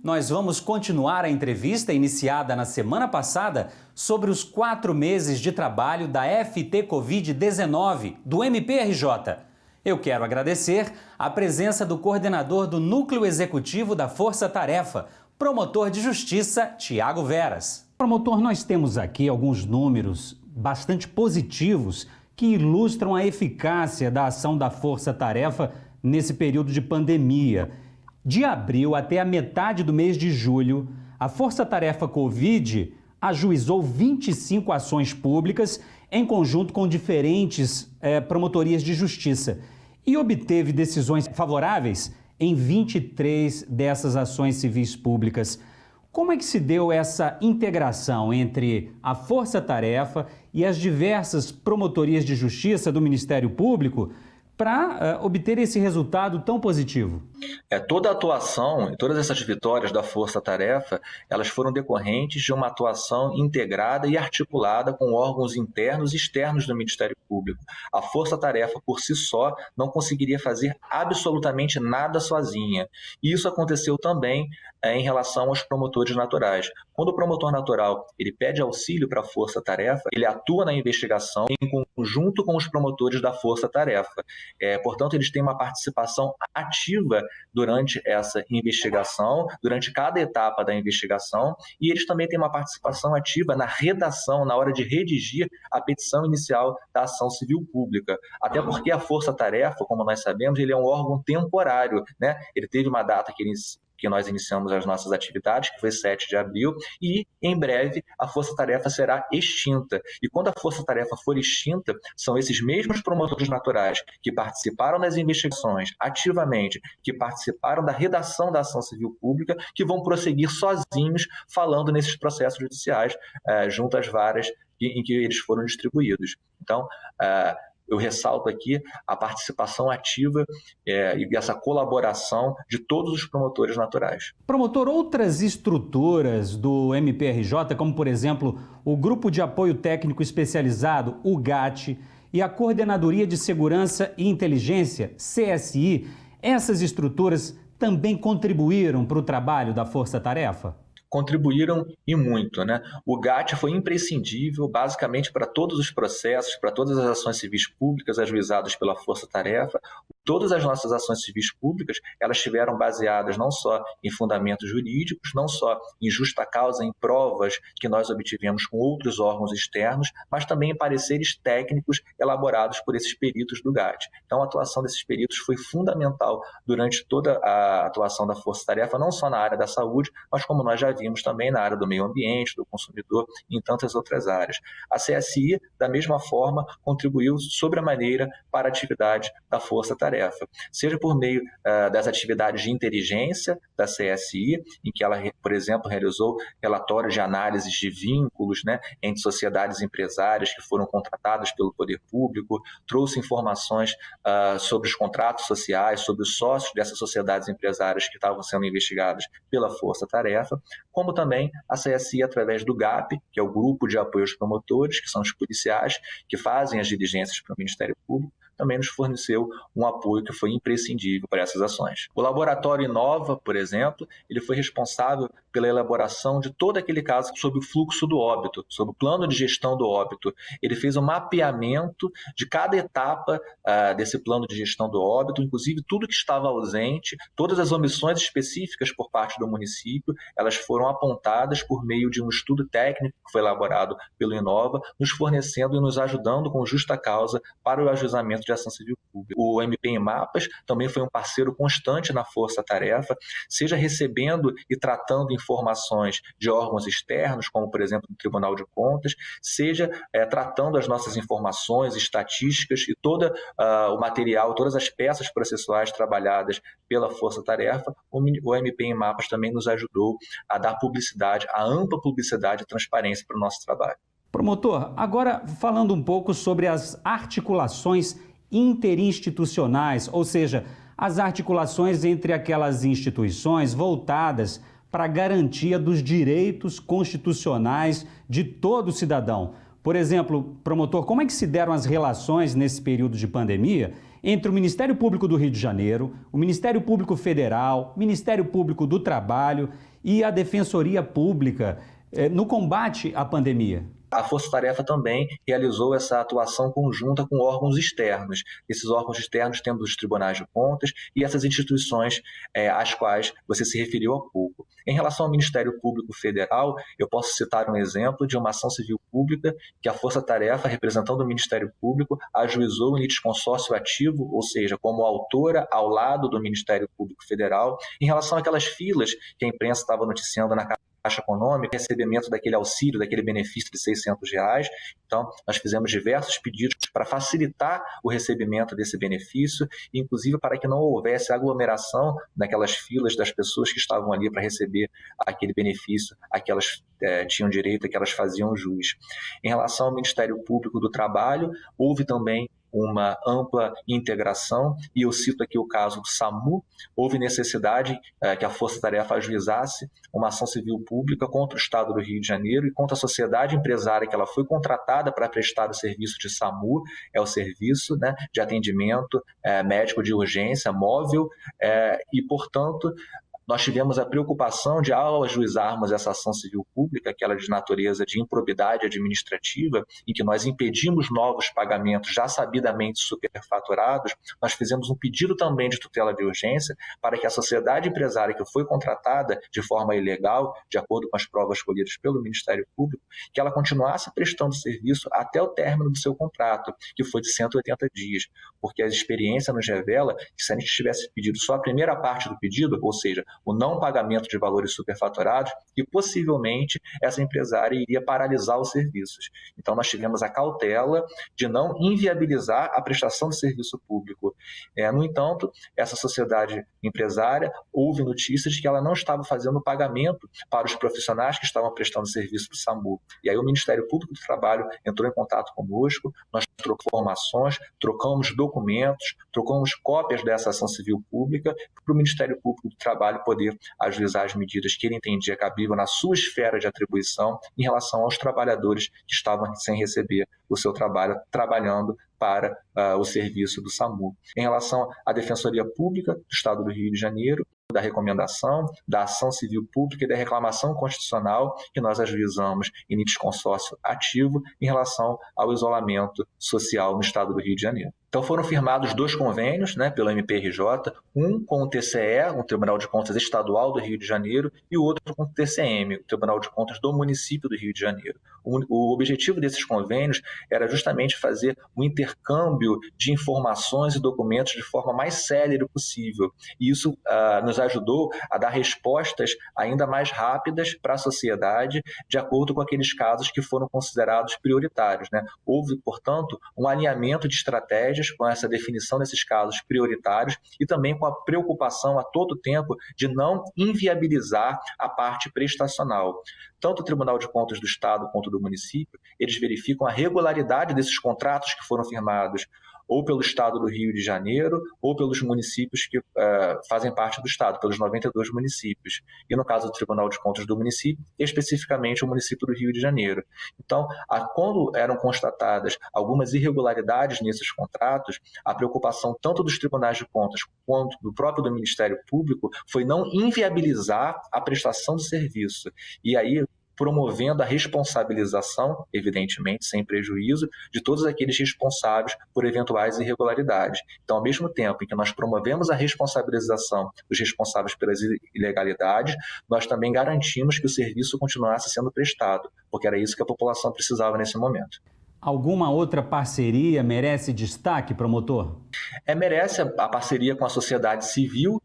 nós vamos continuar a entrevista iniciada na semana passada sobre os 4 meses de trabalho da FT Covid-19 do MPRJ. Eu quero agradecer a presença do coordenador do Núcleo Executivo da Força Tarefa, promotor de Justiça, Tiago Veras. Promotor, nós temos aqui alguns números bastante positivos que ilustram a eficácia da ação da Força Tarefa nesse período de pandemia. De abril até a metade do mês de julho, a Força Tarefa Covid ajuizou 25 ações públicas em conjunto com diferentes promotorias de justiça e obteve decisões favoráveis em 23 dessas ações civis públicas. Como é que se deu essa integração entre a Força Tarefa e as diversas promotorias de justiça do Ministério Público para obter esse resultado tão positivo? Toda a atuação e todas essas vitórias da Força Tarefa, elas foram decorrentes de uma atuação integrada e articulada com órgãos internos e externos do Ministério Público. A Força Tarefa, por si só, não conseguiria fazer absolutamente nada sozinha. E isso aconteceu também em relação aos promotores naturais. Quando o promotor natural ele pede auxílio para a Força Tarefa, ele atua na investigação em conjunto com os promotores da Força Tarefa. Portanto, eles têm uma participação ativa durante essa investigação, durante cada etapa da investigação, e eles também têm uma participação ativa na redação, na hora de redigir a petição inicial da ação civil pública. Até porque a Força Tarefa, como nós sabemos, ele é um órgão temporário, né? Ele teve uma data que nós iniciamos as nossas atividades, que foi 7 de abril, e em breve a Força Tarefa será extinta. E quando a Força Tarefa for extinta, são esses mesmos promotores naturais que participaram das investigações ativamente, que participaram da redação da ação civil pública, que vão prosseguir sozinhos falando nesses processos judiciais, junto às varas em que eles foram distribuídos. Então, eu ressalto aqui a participação ativa e essa colaboração de todos os promotores naturais. Promotor, outras estruturas do MPRJ, como por exemplo o Grupo de Apoio Técnico Especializado, o GAT, e a Coordenadoria de Segurança e Inteligência, CSI, essas estruturas também contribuíram para o trabalho da Força Tarefa? Contribuíram e muito, né? O GAT foi imprescindível basicamente para todos os processos, para todas as ações civis públicas ajuizadas pela Força Tarefa. Todas as nossas ações civis públicas, elas estiveram baseadas não só em fundamentos jurídicos, não só em justa causa, em provas que nós obtivemos com outros órgãos externos, mas também em pareceres técnicos elaborados por esses peritos do GAT. Então, a atuação desses peritos foi fundamental durante toda a atuação da Força Tarefa, não só na área da saúde, mas como nós já vimos também na área do meio ambiente, do consumidor e em tantas outras áreas. A CSI, da mesma forma, contribuiu sobremaneira para a atividade da Força Tarefa, seja por meio das atividades de inteligência da CSI, em que ela, por exemplo, realizou relatórios de análises de vínculos, né, entre sociedades empresárias que foram contratadas pelo poder público, trouxe informações sobre os contratos sociais, sobre os sócios dessas sociedades empresárias que estavam sendo investigadas pela Força Tarefa, como também a CSI através do GAP, que é o Grupo de Apoio aos Promotores, que são os policiais que fazem as diligências para o Ministério Público, também nos forneceu um apoio que foi imprescindível para essas ações. O Laboratório Inova, por exemplo, ele foi responsável pela elaboração de todo aquele caso sobre o fluxo do óbito, sobre o plano de gestão do óbito. Ele fez um mapeamento de cada etapa desse plano de gestão do óbito, inclusive tudo que estava ausente, todas as omissões específicas por parte do município, elas foram apontadas por meio de um estudo técnico que foi elaborado pelo Inova, nos fornecendo e nos ajudando com justa causa para o ajuizamento de ação civil pública. O MP em Mapas também foi um parceiro constante na Força Tarefa, seja recebendo e tratando informações de órgãos externos, como por exemplo o Tribunal de Contas, seja tratando as nossas informações, estatísticas e todo o material, todas as peças processuais trabalhadas pela Força Tarefa. O MP em Mapas também nos ajudou a dar publicidade, a ampla publicidade e transparência para o nosso trabalho. Promotor, agora falando um pouco sobre as articulações interinstitucionais, ou seja, as articulações entre aquelas instituições voltadas para a garantia dos direitos constitucionais de todo cidadão. Por exemplo, promotor, como é que se deram as relações nesse período de pandemia entre o Ministério Público do Rio de Janeiro, o Ministério Público Federal, o Ministério Público do Trabalho e a Defensoria Pública no combate à pandemia? A Força Tarefa também realizou essa atuação conjunta com órgãos externos. Esses órgãos externos temos os tribunais de contas e essas instituições às quais você se referiu há pouco. Em relação ao Ministério Público Federal, eu posso citar um exemplo de uma ação civil pública que a Força Tarefa, representando o Ministério Público, ajuizou em litisconsórcio ativo, ou seja, como autora ao lado do Ministério Público Federal, em relação àquelas filas que a imprensa estava noticiando na Caixa Econômica, recebimento daquele auxílio, daquele benefício de R$600. Então, nós fizemos diversos pedidos para facilitar o recebimento desse benefício, inclusive para que não houvesse aglomeração naquelas filas das pessoas que estavam ali para receber aquele benefício, a que elas tinham direito, a que elas faziam jus. Em relação ao Ministério Público do Trabalho, houve também uma ampla integração, e eu cito aqui o caso do SAMU. Houve necessidade que a Força Tarefa ajuizasse uma ação civil pública contra o Estado do Rio de Janeiro e contra a sociedade empresária que ela foi contratada para prestar o serviço de SAMU, é o serviço de atendimento médico de urgência móvel, e, portanto, nós tivemos a preocupação de, ao ajuizarmos essa ação civil pública, aquela de natureza de improbidade administrativa, em que nós impedimos novos pagamentos já sabidamente superfaturados, nós fizemos um pedido também de tutela de urgência para que a sociedade empresária que foi contratada de forma ilegal, de acordo com as provas colhidas pelo Ministério Público, que ela continuasse prestando serviço até o término do seu contrato, que foi de 180 dias, porque a experiência nos revela que se a gente tivesse pedido só a primeira parte do pedido, ou seja, o não pagamento de valores superfaturados, e possivelmente essa empresária iria paralisar os serviços. Então, nós tivemos a cautela de não inviabilizar a prestação de serviço público. No entanto, essa sociedade empresária, houve notícias de que ela não estava fazendo pagamento para os profissionais que estavam prestando serviço do SAMU. E aí o Ministério Público do Trabalho entrou em contato conosco, nós trocamos informações, trocamos documentos, trocamos cópias dessa ação civil pública para o Ministério Público do Trabalho poder ajuizar as medidas que ele entendia cabível na sua esfera de atribuição em relação aos trabalhadores que estavam sem receber o seu trabalho, trabalhando para o serviço do SAMU. Em relação à Defensoria Pública do Estado do Rio de Janeiro, da recomendação, da ação civil pública e da reclamação constitucional que nós ajuizamos em litisconsórcio ativo em relação ao isolamento social no Estado do Rio de Janeiro. Então foram firmados 2 convênios pelo MPRJ, um com o TCE, o Tribunal de Contas Estadual do Rio de Janeiro, e o outro com o TCM, o Tribunal de Contas do Município do Rio de Janeiro. O objetivo desses convênios era justamente fazer um intercâmbio de informações e documentos de forma mais célere possível. E isso nos ajudou a dar respostas ainda mais rápidas para a sociedade, de acordo com aqueles casos que foram considerados prioritários. Houve, portanto, um alinhamento de estratégias com essa definição desses casos prioritários e também com a preocupação a todo tempo de não inviabilizar a parte prestacional. Tanto o Tribunal de Contas do Estado quanto do município, eles verificam a regularidade desses contratos que foram firmados ou pelo Estado do Rio de Janeiro, ou pelos municípios que fazem parte do Estado, pelos 92 municípios. E no caso do Tribunal de Contas do município, especificamente o município do Rio de Janeiro. Então, quando eram constatadas algumas irregularidades nesses contratos, a preocupação tanto dos tribunais de contas quanto do próprio do Ministério Público foi não inviabilizar a prestação do serviço. E aí, promovendo a responsabilização, evidentemente, sem prejuízo, de todos aqueles responsáveis por eventuais irregularidades. Então, ao mesmo tempo em que nós promovemos a responsabilização dos responsáveis pelas ilegalidades, nós também garantimos que o serviço continuasse sendo prestado, porque era isso que a população precisava nesse momento. Alguma outra parceria merece destaque, promotor? Merece a parceria com a sociedade civil,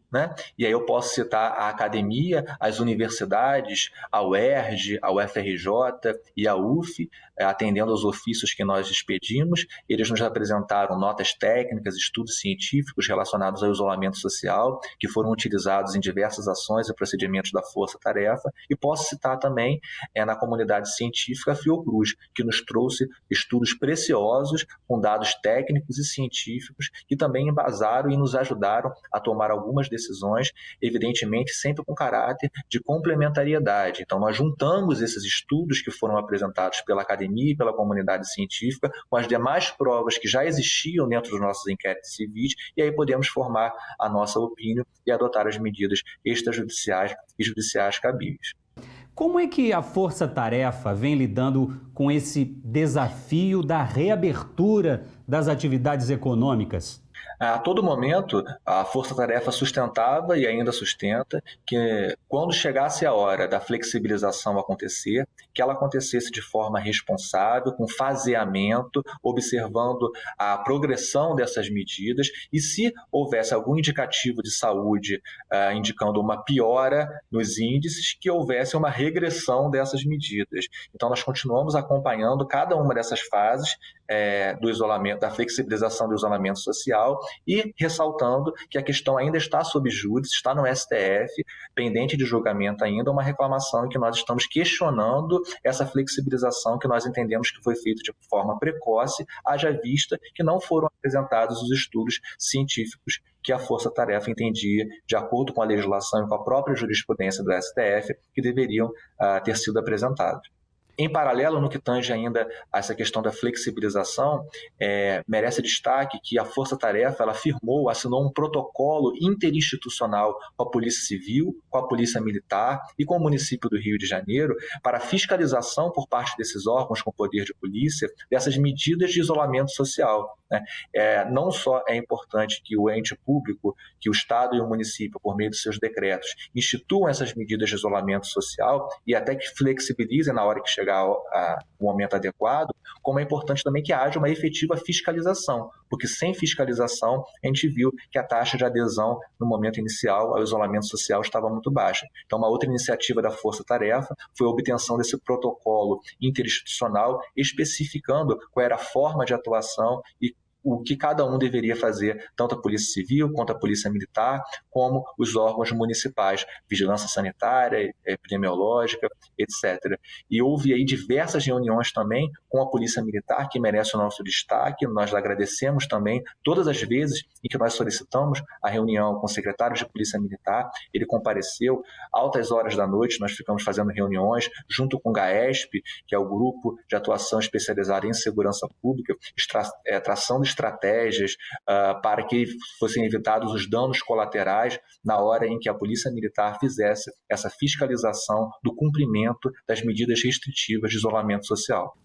E aí eu posso citar a academia, as universidades, a UERJ, a UFRJ e a UF, atendendo aos ofícios que nós expedimos. Eles nos apresentaram notas técnicas, estudos científicos relacionados ao isolamento social, que foram utilizados em diversas ações e procedimentos da Força Tarefa. E posso citar também, na comunidade científica, a Fiocruz, que nos trouxe estudos preciosos com dados técnicos e científicos que também embasaram e nos ajudaram a tomar algumas decisões decisões, evidentemente sempre com caráter de complementariedade. Então, nós juntamos esses estudos que foram apresentados pela academia e pela comunidade científica com as demais provas que já existiam dentro dos nossos inquéritos civis, e aí podemos formar a nossa opinião e adotar as medidas extrajudiciais e judiciais cabíveis. Como é que a Força Tarefa vem lidando com esse desafio da reabertura das atividades econômicas? A todo momento, a Força Tarefa sustentava e ainda sustenta que, quando chegasse a hora da flexibilização acontecer, que ela acontecesse de forma responsável, com faseamento, observando a progressão dessas medidas, e se houvesse algum indicativo de saúde indicando uma piora nos índices, que houvesse uma regressão dessas medidas. Então, nós continuamos acompanhando cada uma dessas fases do isolamento, da flexibilização do isolamento social, e ressaltando que a questão ainda está sob júdice, está no STF, pendente de julgamento ainda, uma reclamação em que nós estamos questionando essa flexibilização que nós entendemos que foi feita de forma precoce, haja vista que não foram apresentados os estudos científicos que a Força Tarefa entendia, de acordo com a legislação e com a própria jurisprudência do STF, que deveriam ter sido apresentados. Em paralelo, no que tange ainda a essa questão da flexibilização, merece destaque que a Força Tarefa ela assinou um protocolo interinstitucional com a Polícia Civil, com a Polícia Militar e com o município do Rio de Janeiro para fiscalização por parte desses órgãos com poder de polícia dessas medidas de isolamento social. Não só é importante que o ente público, que o Estado e o município, por meio de seus decretos, instituam essas medidas de isolamento social e até que flexibilizem na hora que chegar o momento adequado, como é importante também que haja uma efetiva fiscalização, porque sem fiscalização a gente viu que a taxa de adesão no momento inicial ao isolamento social estava muito baixa. Então, uma outra iniciativa da Força Tarefa foi a obtenção desse protocolo interinstitucional especificando qual era a forma de atuação e o que cada um deveria fazer, tanto a Polícia Civil, quanto a Polícia Militar, como os órgãos municipais, vigilância sanitária, epidemiológica, etc. E houve aí diversas reuniões também com a Polícia Militar, que merece o nosso destaque. Nós agradecemos também todas as vezes em que nós solicitamos a reunião com o secretário de Polícia Militar, ele compareceu, altas horas da noite, nós ficamos fazendo reuniões junto com o GAESP, que é o Grupo de Atuação Especializada em Segurança Pública, tração de estratégias para que fossem evitados os danos colaterais na hora em que a Polícia Militar fizesse essa fiscalização do cumprimento das medidas restritivas de isolamento social.